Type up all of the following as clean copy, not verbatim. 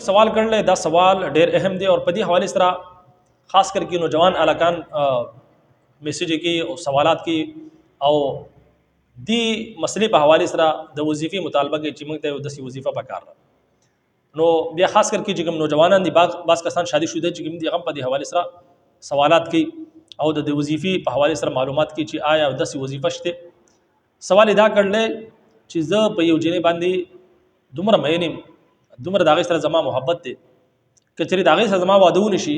सवाल कर ले 10 सवाल ढेर अहम दे और पदी हवाले सरा ख़ास करके नौजवान अलाकान मैसेज की और सवालात की और दी मसले पर हवाले सरा द वजीफ़ी मुतालबा के चिमंगते दसी वजीफ़ा पकार नो बिया ख़ास करके जिगम नौजवान दी बास कसान शादीशुदा जिगम दी गम पदी हवाले सरा सवालात की और द वजीफ़ी पर हवाले सरा मालूमात की ची आया दसी वजीफ़ा शते सवाल इदा कर ले चीज़ पे जिने बांधी दुमर मैनिम दुमर दागे सर जमा मोहब्बत दे कचरी दागे सर जमा वादू नशी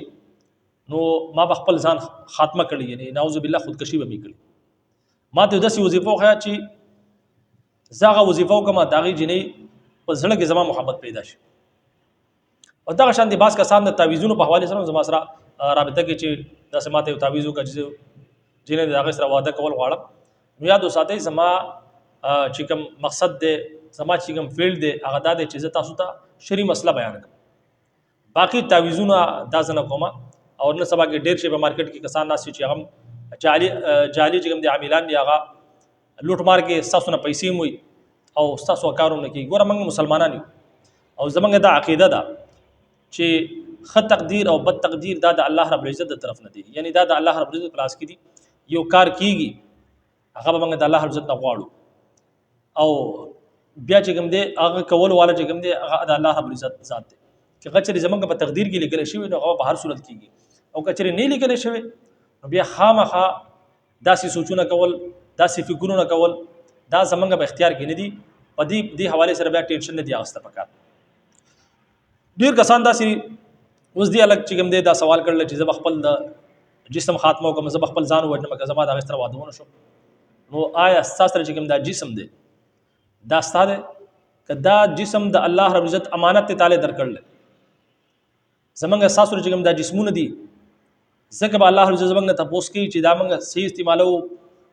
नो माँ बखपल जान खात्मा करी यानी नाउज़ुबिल्लाह खुदकशी बमी करी माँ तो दस वजीफ़ों खया ची जागा वजीफ़ों का माँ दागी जिने पर जड़ के जमा मोहब्बत पैदा शी और दागा शांति बास का सामने तावीज़ों पर हवाले सर जमा सरा राबता के ची दस माते तावीज़ों का जिने दागे सर वादा कवल वाड़ा याद साथे जमा चिकम मकसद दे जमा चिकम फील्ड दे आगदा दे चीज़ तासुता शरी मसला बयान कर बाकी तावीज़ुना दाजना कोमा और न सबा के डेर शे मार्केट की कसान नासी ची हम जाली चिकम दे आमिलान या लूट मार के सासुना पैसे हुई और सासु कारों ने की गोरा मंग मुसलमाना नहीं और जमंग दा अकीदा दा चे ख तकदीर और बद तकदीर दादा अल्लाह रब्बुल इज़्ज़त तरफ न दी यानी दादा अल्लाह रब्बुल इज़्ज़त क्लास की दी यो कार कीगी अगर मंग दा अल्लाह रब्बुल इज़्ज़त नवाड़ू और बिया चिकम दे आगे कवल वाला चिकम दे अल्लाह रब्बुल इज़्ज़त ज़ात दे कि कचरी जमंग पर तकदीर की लिखले शिवे तो बाहर सूरत कीगी और कचरी नहीं लिखले शिवे बिया खाम खा दासी सोचूना कवल दासी फिक्रूना कवल दा जमंग पर इख्तियार की नहीं दी पदी दी हवाले से बिया टेंशन ने दिया आस्ता पका ढेर कसान दासी उस दी अलग चिकम दे दा सवाल कर ले चीज़ बखपल दा जिसम खात्मा को मजहब बखपल जान वजन मका जमा दागस्तर वादो शो वो आया सास्त्र चिकम दा जिसम दे दास्ता दे कदा जिसम दा अल्लाह रब्बुल इज़्ज़त अमानत ताले दर कर ले जमंग सासुर चिकम दा जिस्मुन दी ज़कब अल्लाह रब्बुल इज़्ज़त जमंग तपोस की चिदामंग सही इस्तेमालो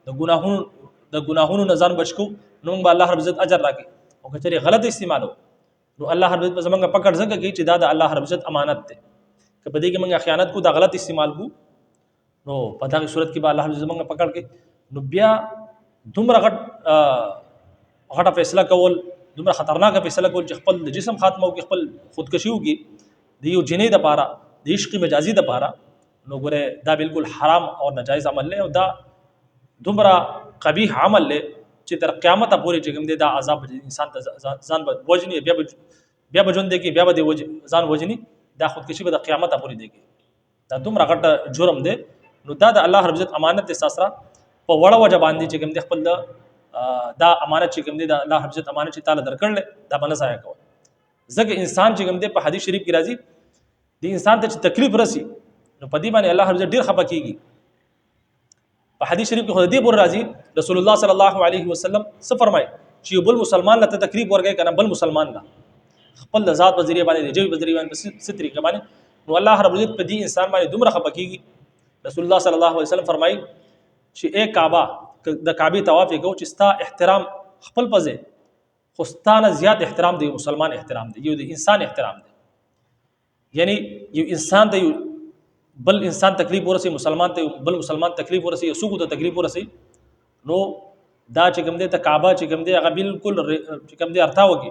द गुनाहुन नजान बचको नुंग अल्लाह रब्बुल इज़्ज़त अजर राके और कचरे गलत इस्तेमालो नो अल्लाह रब्बुल इज़्ज़त जमंग पकड़ जग की चिदा दा अल्लाह रब्बुल इज़्ज़त अमानत दे कि बदी के मंग ख़यानत को दा गलत इस्तेमाल को नो पता की सूरत की बा अल्लाह रब्बुल इज़्ज़त जमंग पकड़ के नो बिया दुमरा घटा फैसला कवल दुमरा ख़तरनाक फैसला कवल खपल जिसम खात्मा की खपल खुदकशी की दियो जिने द पारा देश की मजाजी द पारा नो गोरे दा बिल्कुल हराम और नाजायज़ अमल ले और दा दुमरा कबीह अमल ले चितर क़यामत पूरी चिकम दे दा अजाब इंसान जान वजनी ब्या बजन दे की ब्या बदे जान वजनी दा खुदकशी बदा क़यामत पूरी देगी दा दुमरा घट जुर्म दे नो दा अल्लाह रब्बुल इज़्ज़त अमानत सासरा प वड़ा वजह बांधी चिकम दे खपल दा अमानत चिकम दे दा अल्लाह रब्बुल इज़्ज़त अमानत ताला दर कर ले दा बनस आया कव जग इंसान चिकम दे पर हदीस शरीफ की राजी दी इंसान ते तकलीफ रसी नो पदी माने अल्लाह रब्बुल इज़्ज़त ढेर खपा कीगी पर हदीस शरीफ की खुद बुर राजी रसूलुल्लाह सल्लल्लाहु अलैहि वसल्लम से फरमाए ची बुल मुसलमान ला तकलीफ वर गए कना बल मुसलमान ला खपल ज़ात वज़रिया बाने जे वज़रिया बाने सितरी के बाने नो अल्लाह रब्बुल इज़्ज़त पदी इंसान बाने दुमरा खपा कीगी रसूलुल्लाह सल्लल्लाहु अलैहि वसल्लम फरमाई ची एक काबा द काबी तवाफ़ को चिस्ता एहतराम खपल पजे खुस्ताना ज़्यादा एहतराम दे मुसलमान एहतराम दे ये इंसान एहतराम दे यानी ये इंसान दे बल इंसान तकलीफ हो रही मुसलमान ते बल मुसलमान तकलीफ हो रही सुख तो तकलीफ हो रही नो दा चिकम दे काबा चिकम दे अगर बिल्कुल चिकम दे अर्था होगी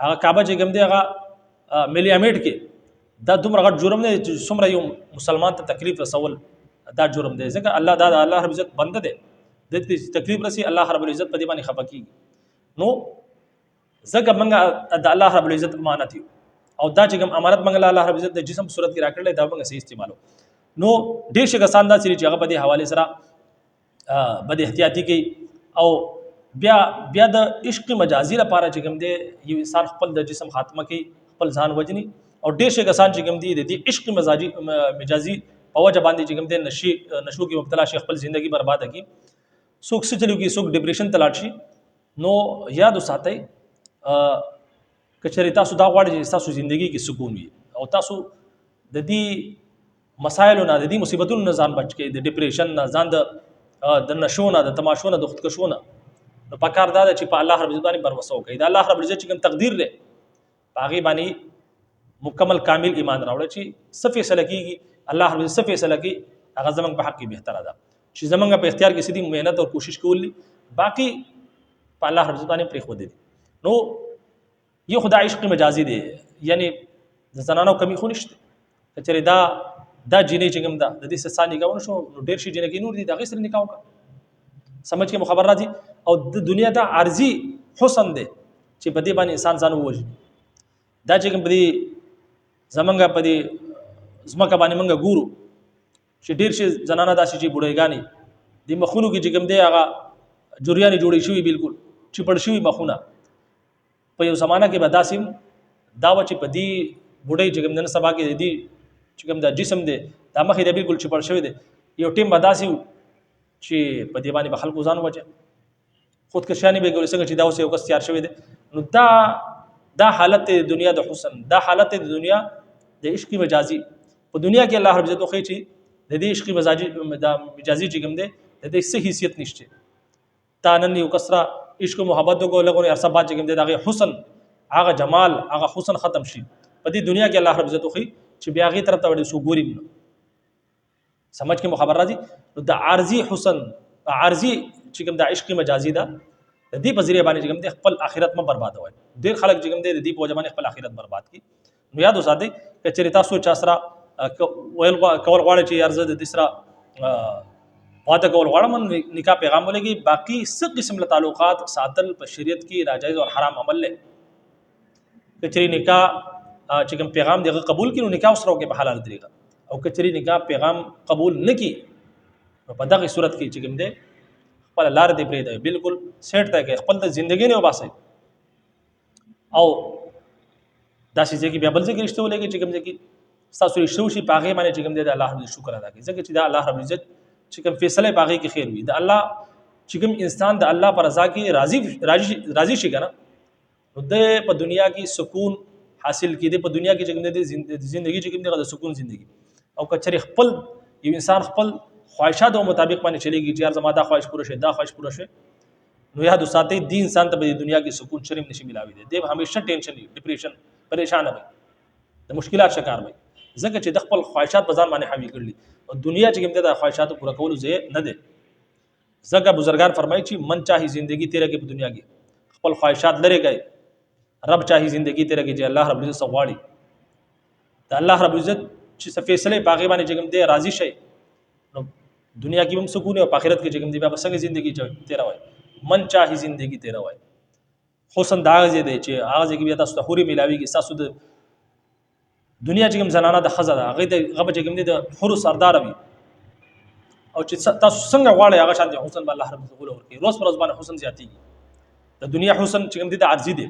अगर काबा चिकम दे अगर मिलियामेट के दा दुम अगर जुर्म ने सुमरा यूँ मुसलमान ते तकलीफ रसवल दा जुर्म दे जगह अल्लाह दा अल्लाह रब्बुल इज़्ज़त बंद दे तकलीफ रसी अल्लाह रब्बुल इज़्ज़त पदीबानी खपा की नो जगह मंगा अल्लाह रब्बुल इज़्ज़त अमानत ही और दा चिकम अमानत मंगला अल्लाह रब्बुल इज़्ज़त जिसम सूरत की राकड़ ले दा मंगा सही इस्तेमालो नो देश का सांदा सिरी जगह बदे हवाले सरा बद एहतियाती की और ब्या ब्या द इश्क मजाजी ला पारा चिकम दे ये इंसान खपल द जिसम खात्मा की खपल जान वजनी और देश का सान चिकम दी इश्क मजाजी पवा जबान चिकम दे नशो की मुबतला शे खपल ज़िंदगी बर्बाद की सुख से चलू की सुख डिप्रेशन तलाशी नो याद साथ कचरी तासु दा वाड़ी तासु ज़िंदगी की सुकून भी और तासु ददी मसाइल ना ददी मुसीबतों न जान बच के द डिप्रेशन ना जान द नशो ना द तमाशो ना द खुदकशो ना तो पकार दादा चिपा अल्लाह रब्बुल इज़्ज़त बरवसो कही अल्लाह रब्बुल इज़्ज़त चिकम तकदीर ले बागी बानी मुकम्मल कामिल ईमान रावड़े ची सफ़े सलकी की अल्लाह रब्बुल इज़्ज़त सफ़े सलकी अगर जमंग पे हक़ की बेहतर अदा शी जमंग पे इख्तियार की सीधी मेहनत और कोशिश को ली बाकी अल्लाह रब्बुल इज़्ज़त ने प्रेख दे दी नो ये खुदा इश्क मजाजी दे یعنی د زنانو کمی خو نشته کچره دا جینې چې کوم ده د دې سره نکاح ونشو نو ډېر شي جنګي نور دي دغه سره نکاح وکړه سمجھ کې خبر راځي او د دنیا دا عارضی حسن دی چې په دې باندې انسان ځان ووجي دا چې کوم په دې زمونږ په دې زمکه باندې مونږ ګورو چې ډېر شي زنانه داسې چې بوډایګانې د مخونو کې چې کوم دی هغه جوړیانې جوړې شوي بالکل چې پړ شوي مخونه په یو زمانہ کې به داسې دا و چې په دې بوډۍ چې کوم نن سبا کې دې چې کوم دا جسم دی دا مخې دی بالکل چې پړ شوی دی یو ټیم به داسې چې په دې باندې به خلکو ځان وجه خودکشیانې به ګورې څنګه چې دا اوس یو کس تیار شوی دی نو دا حالت د دنیا د حسن دا حالت د دنیا د عشق مجازي په دنیا کې الله رب عزت خو چې د دې عشق مجازي چې کوم دی د دې څه حیثیت نشته تا نن یو کسره عشق او محبت کو لګونه ارسه بات چې کوم دی دغه حسن هغه جمال هغه حسن ختم شي په دې دنیا کې الله رب عزت خو چې بیا غي طرف ته وړي سو ګوریم سمجھ کې خبر راځي نو د عارضی حسن عارضی چې کوم د عشق مجازي ده د دې په ذریعہ باندې چې کوم د خپل آخرت م برباد وای ډیر خلک چې کوم د دې په ځمانه خپل آخرت برباد کی نو یاد وساتئ چې چریتا سوچ اسرا ویل کول غواړي چې ارزه د دسرا واده کول غواړم نکاح پیغام ولګي باقی څه قسم له تعلقات ساتل په شریعت کې ناجایز او حرام عمل لې چې نکاح چې کوم پیغام دغه قبول کړي نو نکاح سره کې په حلال طریقه او کچري نکاح پیغام قبول نکي په دغه صورت کې چې کوم دی خپل لار دی پرې دی بالکل سیټ ته کې خپل د ژوندۍ نه وباسي او داسې ځکه بیا بل ځکه رښتو لګي چې کوم ځکه تاسو رښتو شي پاغه باندې چې کوم دی د الله رب شکر ادا کوي ځکه چې دا الله رب عزت چې کوم فیصله پاغه کې خیر وي د الله چې کوم انسان د الله پر رضا کې راضي شي کنه نو د په دنیا کې سکون حاصل کړي په دنیا کې چې کوم دی ژوندۍ چې کوم دی د سکون ژوندۍ او کچري خپل یو انسان خپل خواهشات او مطابق باندې چلیږي چې هر زما دا خواهش پوره شي دا خواهش پوره شي نو یاد وساتئ د انسان ته په دنیا کې سکون شرم نشي ملاوي دی همیشه ټینشن ډیپریشن پریشان وي د مشکلات شکار وي ځکه چې د خپل خواهشات په ځان باندې حاوی کړلی او دنیا چې کوم د خواهشاتو پوره کولو ځای نه دی ځکه بزرګان فرمایي چې من چاهي ژوندۍ تیرې کې په دنیا کې خپل خواهشات لري گئے رب چاهي ژوندۍ تیرې کې چې الله رب عزت سغواړي د الله رب عزت چې فیصله پاغي باندې چې کوم دی راضي شي نو دنیا کې هم سکون او آخرت کې چې کوم دی بیا څنګه ژوندۍ تیرې وای من چاهي ژوندۍ تیرې وای حسن دا غزي دی چې هغه کې بیا تاسو ته خوري ملاويږي تاسو د دنیا چې کوم زنانه د خزه ده هغه د غب چې کوم دی د حور سردار وي او چې تاسو څنګه غواړئ هغه شان د حسن الله رب عزت ورکړي روز پر روز باندې حسن زیاتیږي د دنیا حسن چې کوم دی د عارضی دی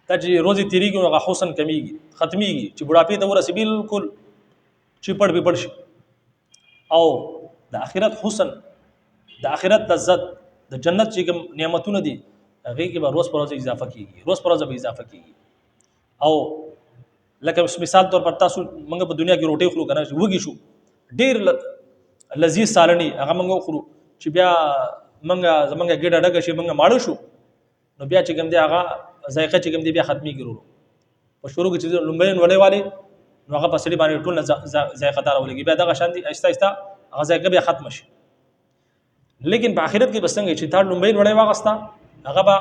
دا چې روزي تیریږي هغه حسن کمیږي ختميږي چې بډاپې ته ورسې بالکل چې پړ به پړ شي او د آخرت حسن د آخرت لذت د جنت چې کوم نعمتونه دي هغه کې به روز پر روز اضافه کیږي روز پر روز به اضافه کیږي او لکه مثال تور پر تاسو موږ په دنیا کې روټي خورو کنه وږي شو ډیر لذیذ سالنی هغه موږ خورو چې بیا موږ زمونږ ګډه ډګه شي موږ ماړو شو نو بیا چې کوم دی هغه ذایقه چې کوم دی بیا ختمي کیږي په شروع کې چې لومبین وړي والے نو هغه په سړي باندې ټول ذایقه دار ولګي بیا دغه شان دي آهسته آهسته هغه ذایقه بیا ختم شي لیکن په آخرت کې بسنګ چې تا لومبین وړي واغستا هغه به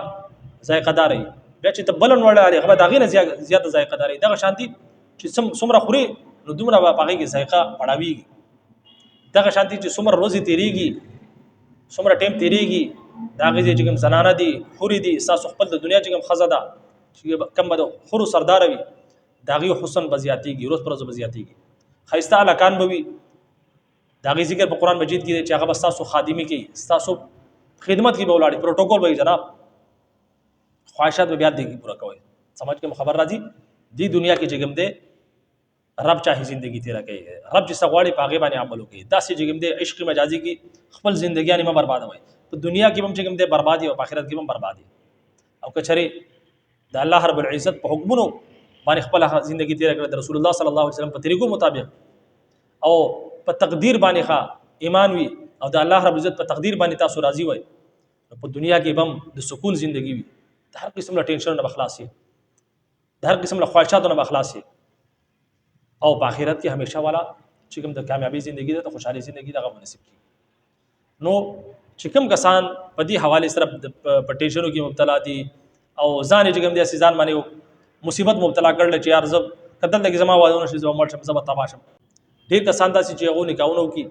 ذایقه دار وي بیا چې تبلن وړي هغه دغه نه زیاته ذایقه دار وي دغه شان دي چې څومره خوري نو دومره به هغه کې ذایقه پړاويږي دغه شان دي چې څومره روزي تیریږي څومره ټیم تیریږي دا غزي چې کوم زنانه دي خوري دي تاسو خپل د دنیا چې کوم خزه ده چې کم بده خورو سردار وي داغي حسن بزیاتیږي روز پر روز بزیاتیږي خیسته الکان بوي داغي ذکر په قران مجید کې چې هغه بس تاسو خادمي کوي تاسو خدمت کې به ولاړی پروتوکول وي جناب خواهشات به بیا دیږي پورا کوي سمجھ کې خبر راځي دی دنیا کې چې کوم ده رب چاهي ژوندۍ تیرا کوي رب چې سغواړي پاغه باندې عمل وکړي داسې چې کوم ده عشق مجازي کې خپل ژوندۍ نه برباد وي په دنیا کې هم چې کوم ده بربادي او آخرت کې هم بربادي او کچري د الله رب العزت په حکمونو باندې خپل ژوندۍ تیرا کړ د رسول الله صلی الله علیه وسلم په طریقو مطابق او په تقدیر باندې ښه ایمان وي او د الله رب عزت په تقدیر باندې تاسو راضي وي په دنیا کې هم د سکون ژوندۍ وي د هر قسم له ټینشن نه بخلاصي د هر قسم له خواهشاتو نه بخلاصي او په آخرت کې همیشه والا چې کوم د کامیابی ژوندۍ ده ته خوشحالي ژوندۍ دغه مناسب کی نو چې کوم کسان په دې حواله سره په ټینشنو کې مبتلا دي او ځان چې کوم دي ځان باندې مصیبت مبتلا کړل چې یار زب کتل لګي زما واده نشي زما مړ شم زما تبا شم. ډېر کسان داسې چې هغو نکاحونه وکړي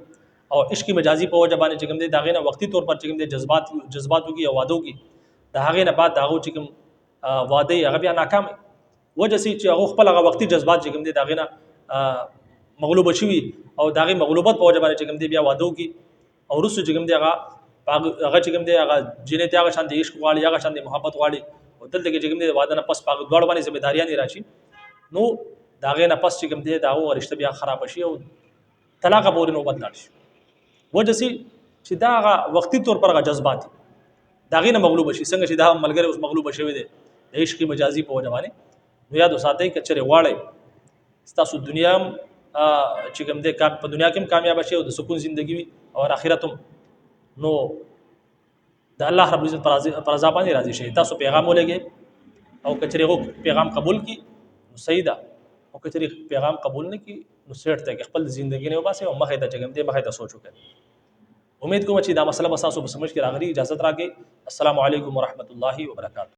او عشق مجازي په وجه باندې چې کوم دی د هغې نه وختي طور پر چې کوم دی جذبات وکړي او واده وکړي، د هغې نه بعد د هغو چې کوم واده یې هغه بیا ناکام وجه سي چې هغه خپل هغه وختي جذبات چې کوم دی د هغې نه مغلوبه شوي او د هغې مغلوبت په وجه باندې چې کوم دی بیا واده وکړي او وروسته چې کوم دی هغه چې کوم دی هغه جنې ته هغه شان د عشق غواړي، هغه شان د محبت غواړي او دلته کې چې کوم دی د واده نه پس په هغه دواړو باندې ذمهداریانې راشي، نو د هغې نه پس چې کوم دی د هغو رشته بیا خرابه شي او طلاقه پورې نوبت لاړ شي. وجه سي چې دا هغه وختي طور پر هغه جذبات دي د هغې نه مغلوبه شي، څنګه چې دا ملګری اوس مغلوبه شوی دی د عشق مجازي په وجه باندې. نو یاد وساتئ که چېرې غواړئ ستاسو دنیا هم چې کوم دی په دنیا کې هم کامیابه شي او د سکون زندگی وي او آخرت هم، نو د الله رب العزت پر رضا باندې راضي شي. تاسو پیغام ولګئ او که چېرې هغوی پیغام قبول کړي نو صحیح ده، او که چېرې پیغام قبول نه کړي نو سیټ ته خپل زندگی نه وباسئ او مخې ته چې کوم دی مخې ته سوچ وکړئ. امید کوم چې دا مسله به ستاسو په سمجھ کې راغلي. اجازت راکړئ. السلام علیکم ورحمۃ اللہ وبرکاتہ.